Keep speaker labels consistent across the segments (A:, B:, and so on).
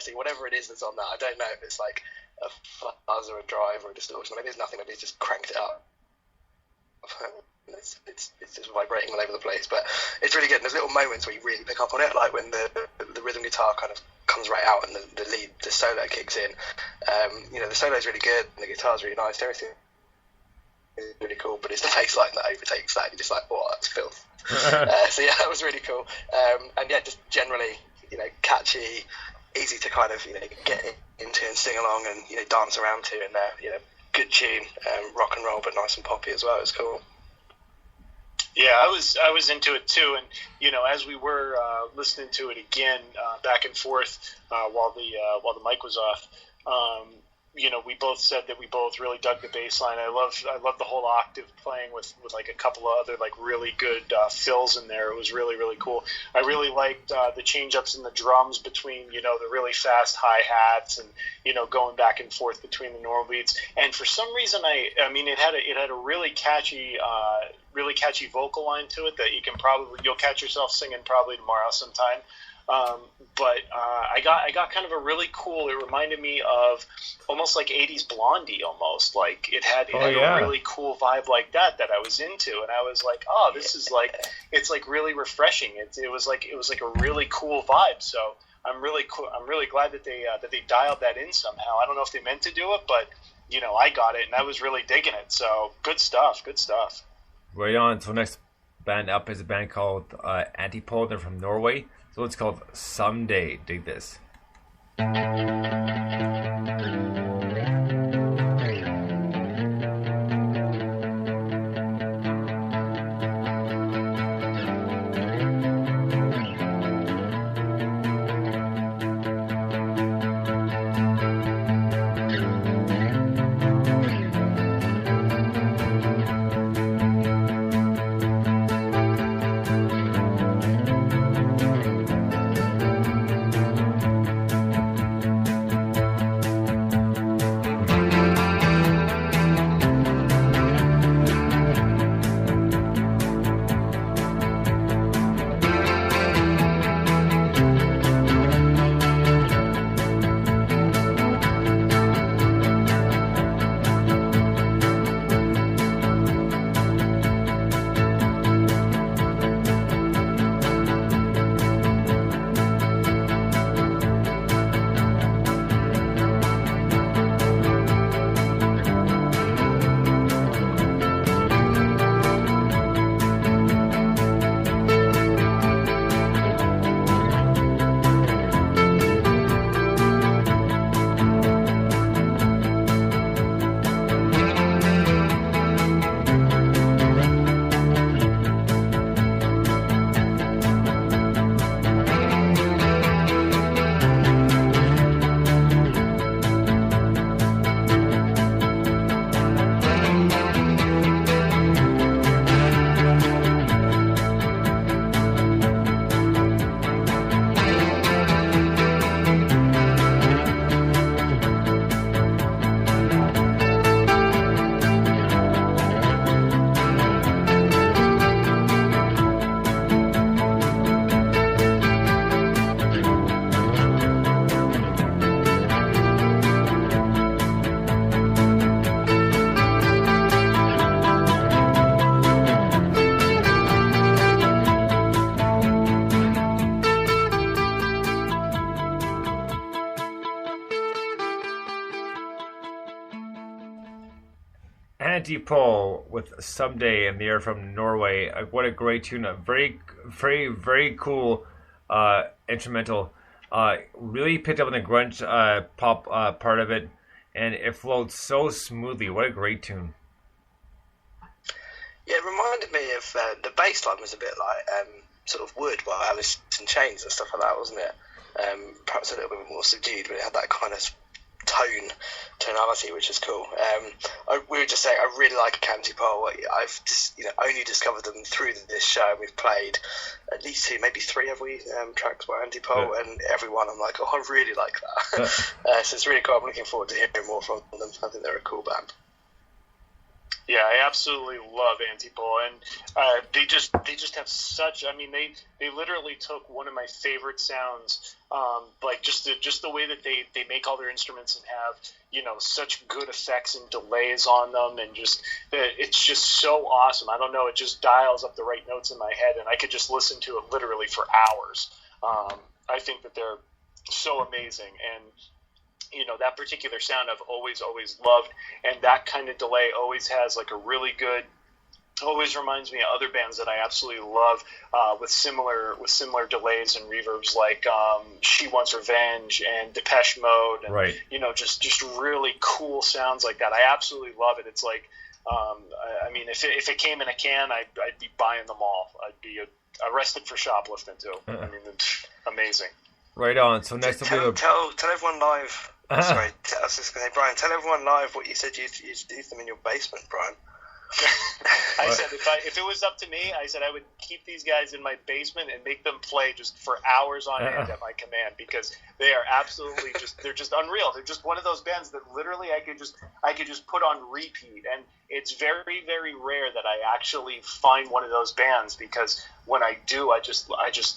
A: honestly, whatever it is that's on that, I don't know if it's like a fuzz or a drive or a distortion. Maybe it's nothing. Maybe it's just cranked it up. It's just vibrating all over the place, but it's really good. And there's little moments where you really pick up on it, like when the rhythm guitar kind of comes right out and the solo kicks in. The solo is really good and the guitar's really nice. Everything is really cool, but it's the bass line that overtakes that. You're just like, oh, that's filth. So yeah, that was really cool. And yeah, just generally, catchy, easy to kind of get into and sing along and dance around to, and good tune, rock and roll, but nice and poppy as well. It's cool.
B: Yeah, I was into it too, and as we were listening to it again, back and forth while the mic was off, we both said that we both really dug the bass line. I love the whole octave playing with like a couple of other like really good fills in there. It was really, really cool. I really liked the change ups in the drums between the really fast hi hats and going back and forth between the normal beats. And for some reason, I mean it had a really catchy vocal line to it that you'll catch yourself singing probably tomorrow sometime. But I got kind of a really cool. It reminded me of almost like '80s Blondie, almost like it had a really cool vibe like that I was into, and I was like, oh, this is like it's like really refreshing. It was like a really cool vibe. So I'm really glad that they dialed that in somehow. I don't know if they meant to do it, but I got it and I was really digging it. So good stuff.
C: Right on. So next band up is a band called Antipole. They're from Norway. So it's called Someday. Dig this. Antipole with Someday, and they're from Norway. What a great tune. A very, very, very cool instrumental. Really picked up on the grunge pop part of it, and it flowed so smoothly. What a great tune.
A: Yeah, it reminded me of the bass line was a bit like sort of Wood by Alice in Chains and stuff like that, wasn't it? Perhaps a little bit more subdued, but it had that kind of tonality, which is cool. We were just saying, I really like Antipole. I've just, only discovered them through this show, and we've played at least 2, maybe 3 tracks by Antipole, and every one I'm like, oh, I really like that. So it's really cool. I'm looking forward to hearing more from them. I think they're a cool band.
B: Yeah, I absolutely love Antipole, and they just have such. I mean, they literally took one of my favorite sounds, like just the way that they make all their instruments and have such good effects and delays on them, and just it's just so awesome. I don't know, it just dials up the right notes in my head, and I could just listen to it literally for hours. I think that they're so amazing, and that particular sound I've always loved, and that kind of delay always has like a really good, always reminds me of other bands that I absolutely love with similar delays and reverbs, like She Wants Revenge and Depeche Mode, and
C: right.
B: Just really cool sounds like that. I absolutely love it. It's like I mean, if it came in a can, I'd be buying them all. I'd be arrested for shoplifting too. I mean, it's amazing.
C: Right on. So next
A: tell everyone live. Sorry, I was just going to say, Brian, tell everyone live what you said you do them in your basement, Brian.
B: I said if it was up to me, I said I would keep these guys in my basement and make them play just for hours on end at my command, because they are absolutely they're just unreal. They're just one of those bands that literally I could just put on repeat, and it's very, very rare that I actually find one of those bands, because when I do, I just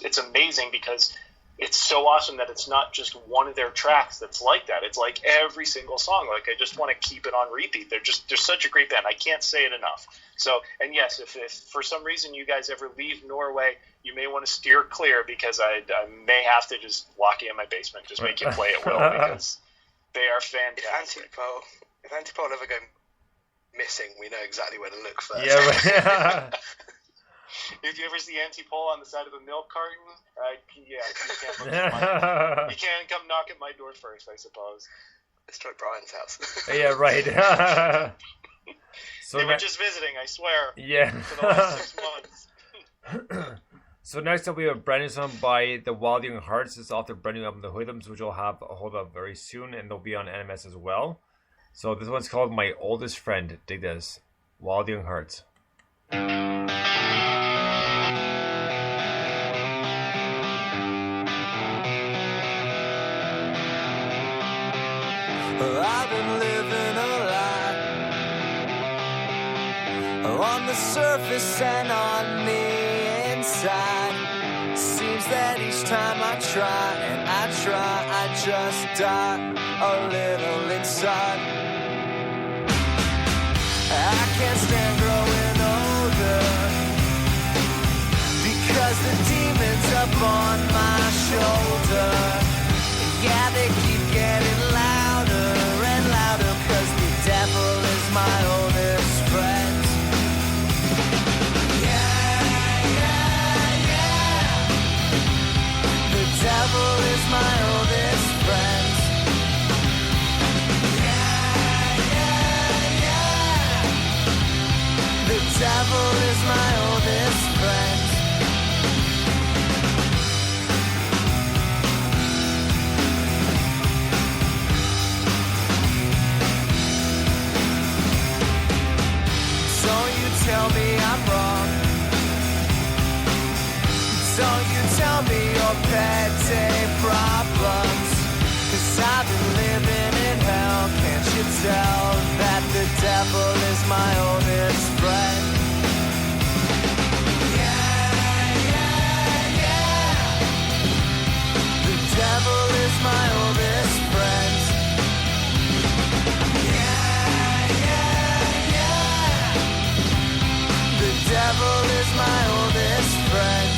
B: it's amazing, because it's so awesome that it's not just one of their tracks that's like that. It's like every single song. Like, I just want to keep it on repeat. They're such a great band. I can't say it enough. So, and yes, if for some reason you guys ever leave Norway, you may want to steer clear, because I may have to just lock you in my basement, just make you play at will, because they are fantastic.
A: If Antipole ever go missing, we know exactly where to look first.
C: Yeah.
B: If you ever see Antipole on the side of a milk carton, you can't come knock at my door first, I suppose.
A: Destroy Brian's house.
C: Yeah, right.
B: They were just visiting, I swear.
C: Yeah.
B: For the last 6 months.
C: So next up, we have a brand new song by the Wild Young Hearts. It's off their brand new album, The Hoodlums, which will have a hold up very soon, and they'll be on NMS as well. So this one's called My Oldest Friend. Dig this. Wild Young Hearts.
D: I've been living a lie on the surface and on the inside. Seems that each time I try and I just die a little inside. I can't stand growing older, because the demons up on my shoulder, yeah, they keep getting louder and louder, 'cause the devil is my oldest friend. Yeah. The devil is my oldest friend. Yeah. The devil is my oldest friend. Tell me I'm wrong. Don't you tell me your petty problems, 'cause I've been living in hell. Can't you tell that the devil is my oldest friend? Yeah. The devil is my oldest friend. The devil is my oldest friend.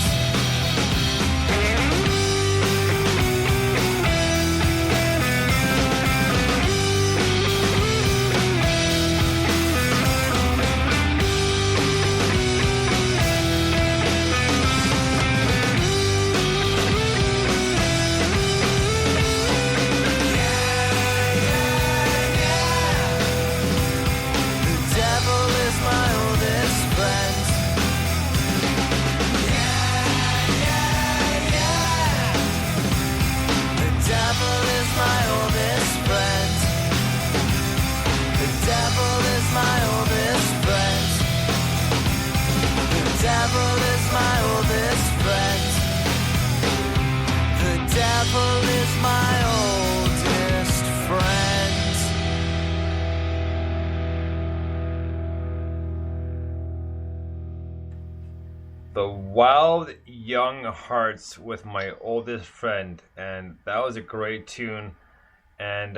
C: The Wild Young Hearts with My Oldest Friend, and that was a great tune. And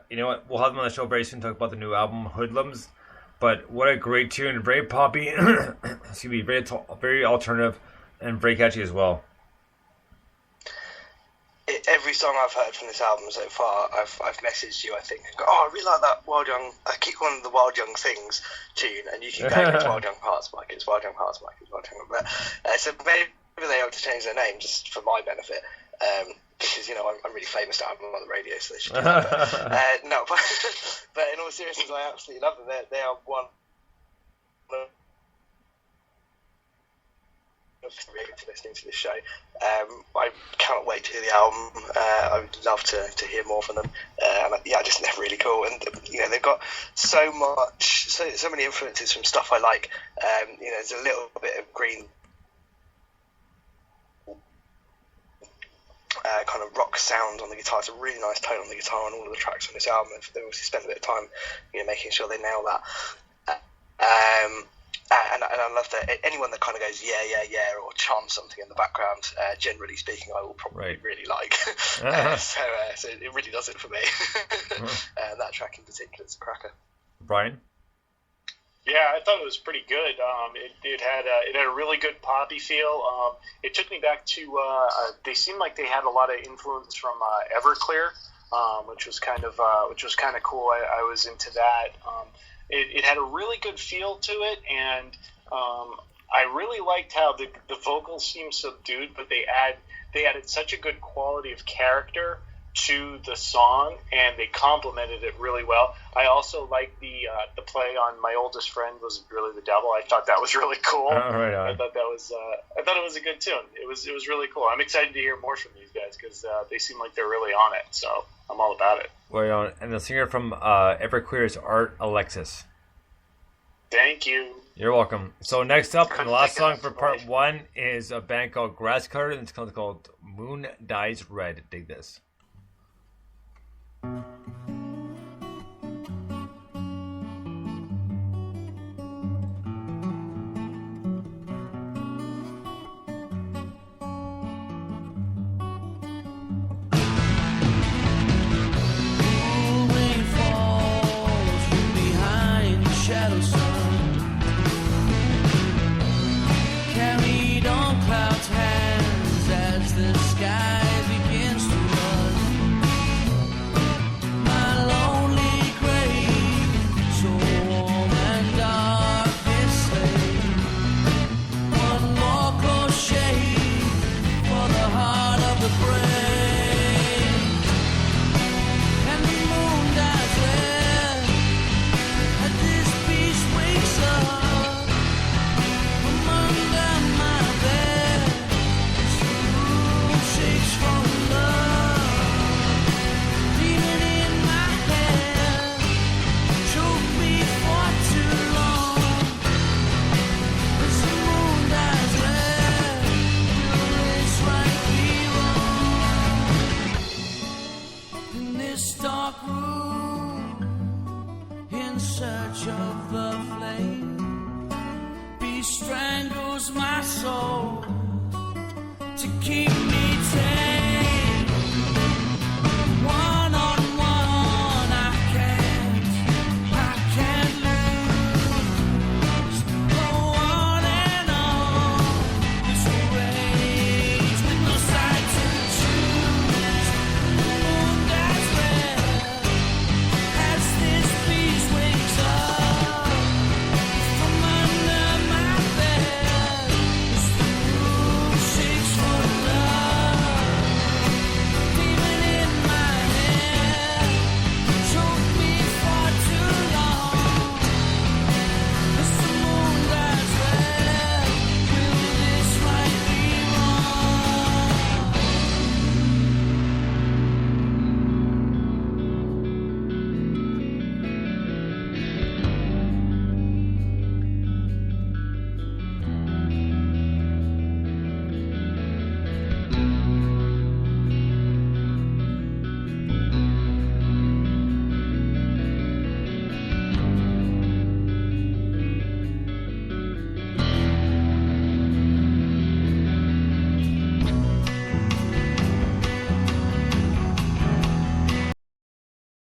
C: you know what? We'll have them on the show very soon to talk about the new album, Hoodlums. But what a great tune. Very poppy. Excuse me. Very alternative and very catchy as well.
A: Every song I've heard from this album so far, I've messaged you, I think, and go, oh, I really like that Wild Young, I keep calling the Wild Young Things tune, and you keep going, it's Wild Young Hearts, Mike, it's Wild Young Hearts, Mike, it's Wild Young Hearts. So maybe they have to change their name just for my benefit, because, you know, I'm really famous to have them on the radio, so they should do that. No, but in all seriousness, I absolutely love them. They are one for listening to this show. I cannot wait to hear the album. I would love to hear more from them. And I just think they're really cool. And you know, they've got so many influences from stuff I like. You know, there's a little bit of green kind of rock sound on the guitar. It's a really nice tone on the guitar on all of the tracks on this album. They've obviously spent a bit of time, you know, making sure they nail that. And I love that anyone that kind of goes yeah or chants something in the background, generally speaking, I will probably really like. So it really does it for me. That track in particular is a cracker.
C: Brian?
B: Yeah, I thought it was pretty good. It had a really good poppy feel. It took me back to they seemed like they had a lot of influence from Everclear, which was kind of cool. I was into that. It had a really good feel to it, and I really liked how the vocals seemed subdued, but they added such a good quality of character to the song, and they complemented it really well. I also liked the play on My Oldest Friend was really the devil. I thought that was really cool.
C: Right on.
B: I thought it was a good tune. It was really cool. I'm excited to hear more from these guys because they seem like they're really on it. So I'm all about it.
C: Right on. And the singer from Everclear is Art Alexis.
B: Thank you.
C: You're welcome. So next up, the last song for part one is a band called Grasscutter, and it's called Moon Dies Red. Dig this.
D: Strangles my soul to keep me